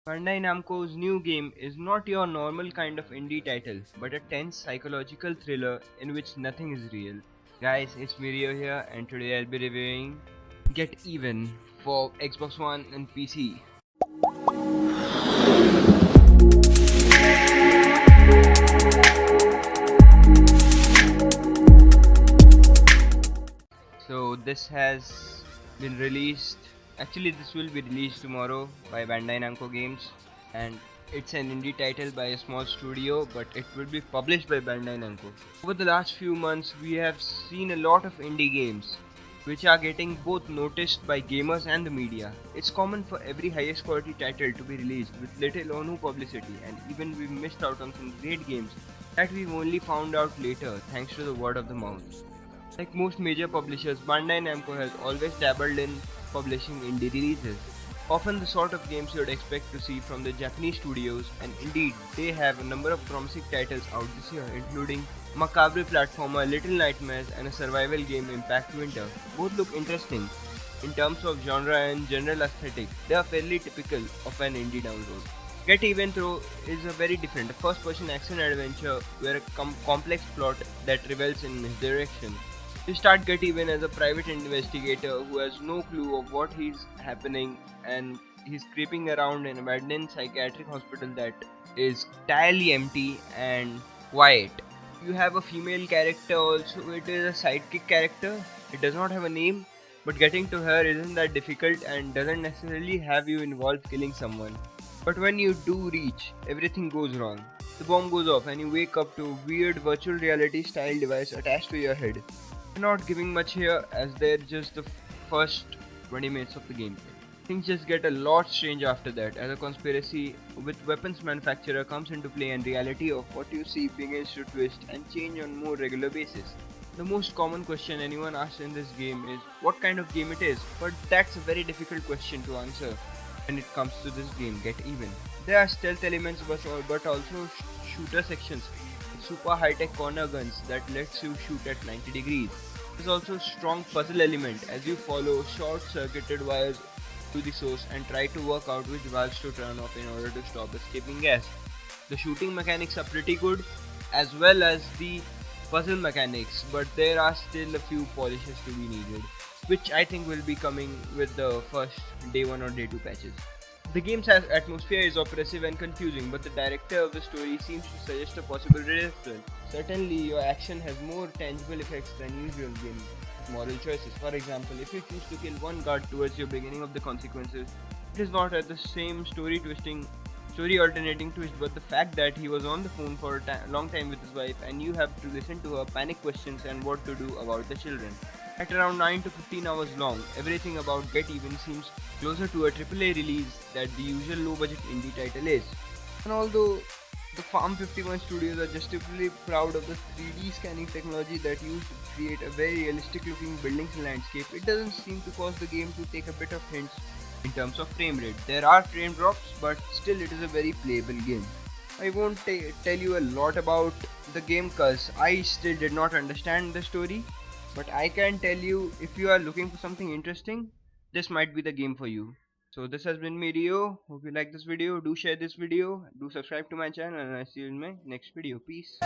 Bandai Namco's new game is not your normal kind of indie title, but a tense psychological thriller in which nothing is real. Guys, it's Mirio here, and today I'll be reviewing Get Even for Xbox One and PC. So this has been released. Actually, this will be released tomorrow by Bandai Namco Games, and it's an indie title by a small studio, but it will be published by Bandai Namco. Over the last few months, we have seen a lot of indie games which are getting both noticed by gamers and the media. It's common for every highest quality title to be released with little or no publicity, and even we missed out on some great games that we've only found out later thanks to the word of the mouth. Like most major publishers, Bandai Namco has always dabbled in publishing indie releases, often the sort of games you'd expect to see from the Japanese studios, and indeed, they have a number of promising titles out this year, including macabre platformer Little Nightmares and a survival game Impact Winter. Both look interesting in terms of genre and general aesthetic. They are fairly typical of an indie download. Get Even Though is a very different, a first-person action adventure where a complex plot that reveals in misdirection. You start Get Even as a private investigator who has no clue of what is happening, and he's creeping around an abandoned psychiatric hospital that is entirely empty and quiet. You have a female character also. It is a sidekick character. It does not have a name, but getting to her isn't that difficult and doesn't necessarily have you involved killing someone. But when you do reach, everything goes wrong. The bomb goes off and you wake up to a weird virtual reality style device attached to your head. I'm not giving much here as they're just the first 20 minutes of the gameplay. Things just get a lot strange after that as a conspiracy with weapons manufacturer comes into play and reality of what you see begins to twist and change on more regular basis. The most common question anyone asks in this game is what kind of game it is, but that's a very difficult question to answer when it comes to this game, Get Even. There are stealth elements but also shooter sections with super high-tech corner guns that lets you shoot at 90 degrees. There's also a strong puzzle element as you follow short-circuited wires to the source and try to work out which valves to turn off in order to stop escaping gas. The shooting mechanics are pretty good as well as the puzzle mechanics, but there are still a few polishes to be needed, which I think will be coming with the first day 1 or day 2 patches. The game's atmosphere is oppressive and confusing, but the director of the story seems to suggest a possible reversal. Certainly, your action has more tangible effects than usual game moral choices. For example, if you choose to kill one guard towards your beginning of the consequences, it is not at the same story alternating twist, but the fact that he was on the phone for a long time with his wife and you have to listen to her panic questions and what to do about the children. At around 9 to 15 hours long, everything about Get Even seems closer to a AAA release that the usual low-budget indie title is. And although the Farm 51 studios are justifiably proud of the 3D scanning technology that used to create a very realistic looking buildings and landscape, it doesn't seem to cause the game to take a bit of hints in terms of frame rate. There are frame drops, but still it is a very playable game. I won't tell you a lot about the game cause I still did not understand the story, but I can tell you if you are looking for something interesting, this might be the game for you. So this has been me Rio. Hope you like this video. Do share this video. Do subscribe to my channel and I'll see you in my next video. Peace.